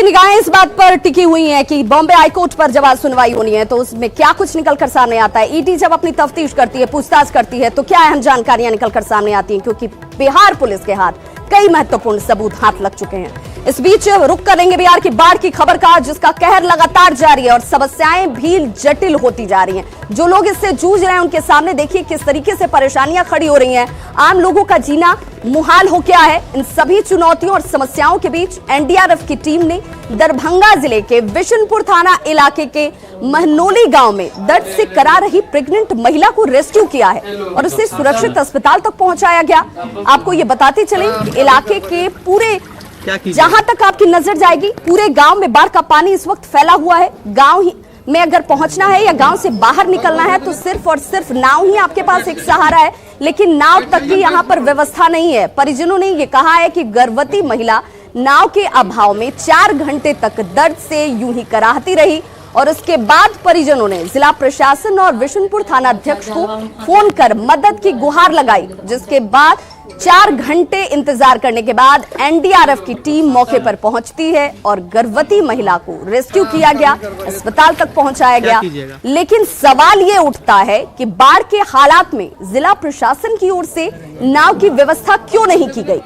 निगाहें इस बात पर टिकी हुई हैं कि बॉम्बे हाईकोर्ट पर जब आज सुनवाई होनी है तो उसमें क्या कुछ निकलकर सामने आता है। ईडी जब अपनी तफ्तीश करती है, पूछताछ करती है, तो क्या अहम जानकारियां निकलकर सामने आती हैं, क्योंकि बिहार पुलिस के हाथ कई महत्वपूर्ण सबूत हाथ लग चुके हैं। इस बीच रुक करेंगे बिहार की बाढ़ की खबर का, जिसका कहर लगातार जारी है और समस्याएं भी जटिल होती जा रही हैं। जो लोग इससे जूझ रहे हैं उनके सामने देखिए किस तरीके से परेशानियां खड़ी हो रही हैं। आम लोगों का जीना मुहाल हो गया है। इन सभी चुनौतियों और समस्याओं के बीच एनडीआरएफ की टीम ने दरभंगा जिले के बिशनपुर थाना इलाके के महनौली गांव में दर्द से करा रही प्रेग्नेंट महिला को रेस्क्यू किया है और उसे सुरक्षित अस्पताल तक पहुंचाया गया। आपको ये बताते चले कि इलाके के पूरे, जहां तक आपकी नजर जाएगी, पूरे गांव में बाढ़ का पानी इस वक्त फैला हुआ है। गांव ही में अगर पहुंचना है या गांव से बाहर निकलना है तो सिर्फ और सिर्फ नाव ही आपके पास एक सहारा है, लेकिन नाव तक की यहां पर व्यवस्था नहीं है। परिजनों ने यह कहा है कि गर्भवती महिला नाव के अभाव में 4 घंटे तक दर्द से यूं ही कराहती रही और उसके बाद परिजनों ने जिला प्रशासन और बिशनपुर थाना अध्यक्ष को फोन कर मदद की गुहार लगाई, जिसके बाद 4 घंटे इंतजार करने के बाद एनडीआरएफ की टीम मौके पर पहुंचती है और गर्भवती महिला को रेस्क्यू किया गया, अस्पताल तक पहुंचाया गया। लेकिन सवाल ये उठता है कि बाढ़ के हालात में जिला प्रशासन की ओर से नाव की व्यवस्था क्यों नहीं की गई।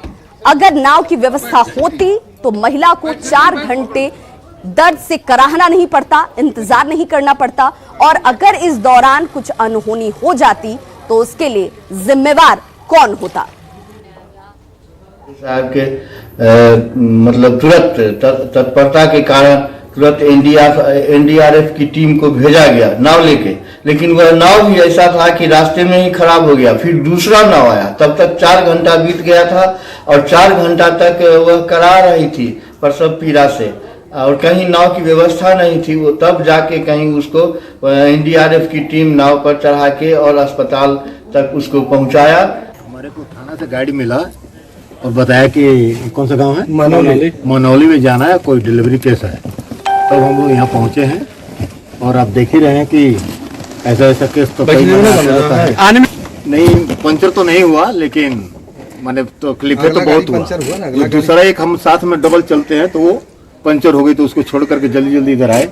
अगर नाव की व्यवस्था होती तो महिला को 4 घंटे दर्द से कराहना नहीं पड़ता, इंतजार नहीं करना पड़ता, और अगर इस दौरान कुछ अनहोनी हो जाती तो उसके लिए जिम्मेवार कौन होता। साहब के मतलब तुरंत तत्परता के कारण तुरंत एनडीआरएफ की टीम को भेजा गया नाव लेके, लेकिन वह नाव भी ऐसा था कि रास्ते में ही खराब हो गया। फिर दूसरा नाव आया, तब तक 4 घंटा बीत गया था और 4 घंटा तक वह करा रही थी प्रसव पीड़ा से, और कहीं नाव की व्यवस्था नहीं थी। वो तब जाके कहीं उसको एनडीआरएफ की टीम नाव पर चढ़ा के और अस्पताल तक उसको पहुंचाया। हमारे को थाना से गाड़ी मिला और बताया कि कौन सा गांव है, मनौली में जाना है, कोई डिलीवरी केस है। तब हम लोग यहाँ पहुँचे हैं और आप देख ही रहे हैं कि ऐसा केस तो आने में नहीं, पंचर तो नहीं हुआ, लेकिन मैंने तो क्लिप तो बहुत हुआ। दूसरा एक हम साथ में डबल चलते हैं तो वो पंचर हो गई, तो उसको छोड़ करके जल्दी जल्दी इधर आए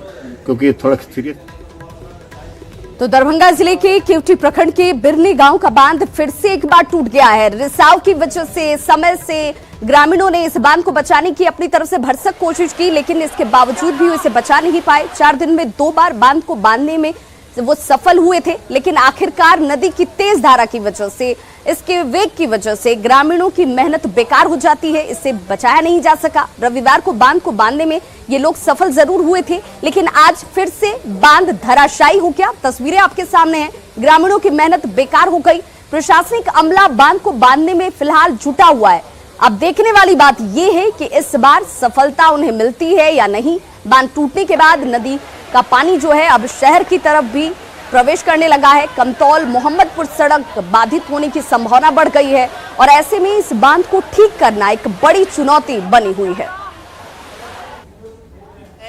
क्योंकि थोड़ा सीरियस। तो दरभंगा जिले के केवटी प्रखंड के बिरनी गांव का बांध फिर से एक बार टूट गया है। रिसाव की वजह से समय से ग्रामीणों ने इस बांध को बचाने की अपनी तरफ से भरसक कोशिश की, लेकिन इसके बावजूद भी इसे बचा नहीं पाए। 4 दिन में 2 बार बांध को बांधने में वो सफल हुए थे, लेकिन आखिरकार नदी की तेज धारा की वजह से, इसके वेग की वजह से ग्रामीणों की मेहनत बेकार हो जाती है, इसे बचाया नहीं जा सका। रविवार को बांध को बांधने में ये लोग सफल जरूर हुए थे, लेकिन आज फिर से बांध धराशायी हो गया। तस्वीरें आपके सामने हैं, ग्रामीणों की मेहनत बेकार हो गई। प्रशासनिक अमला बांध को बांधने में फिलहाल जुटा हुआ है। अब देखने वाली बात यह है कि इस बार सफलता उन्हें मिलती है या नहीं। बांध टूटने के बाद नदी का पानी जो है अब शहर की तरफ भी प्रवेश करने लगा है। कमतौल मोहम्मदपुर सड़क बाधित होने की संभावना बढ़ गई है और ऐसे में इस बांध को ठीक करना एक बड़ी चुनौती बनी हुई है।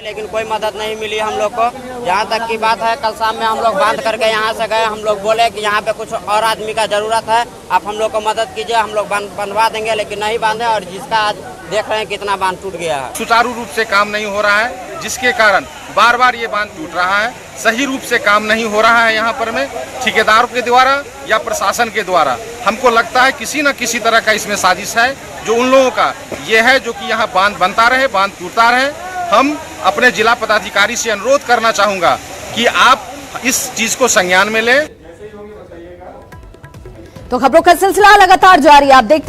लेकिन कोई मदद नहीं मिली हम लोग को। जहाँ तक की बात है, कल शाम में हम लोग बांध करके यहाँ से गए। हम लोग बोले कि यहाँ पे कुछ और आदमी का जरूरत है, आप हम लोग को मदद कीजिए, हम लोग बनवा देंगे, लेकिन नहीं बांधे और जिसका आज देख रहे हैं कितना बांध टूट गया है। सुचारू रूप से काम नहीं हो रहा है, जिसके कारण बार बार ये बांध टूट रहा है। सही रूप से काम नहीं हो रहा है यहाँ पर में ठेकेदारों के द्वारा या प्रशासन के द्वारा। हमको लगता है किसी न किसी तरह का इसमें साजिश है, जो उन लोगों का ये है जो कि यहाँ बांध बनता रहे, बांध टूटता रहे। हम अपने जिला पदाधिकारी से अनुरोध करना चाहूंगा कि आप इस चीज को संज्ञान में लें। तो खबरों का सिलसिला लगातार जारी, आप देखते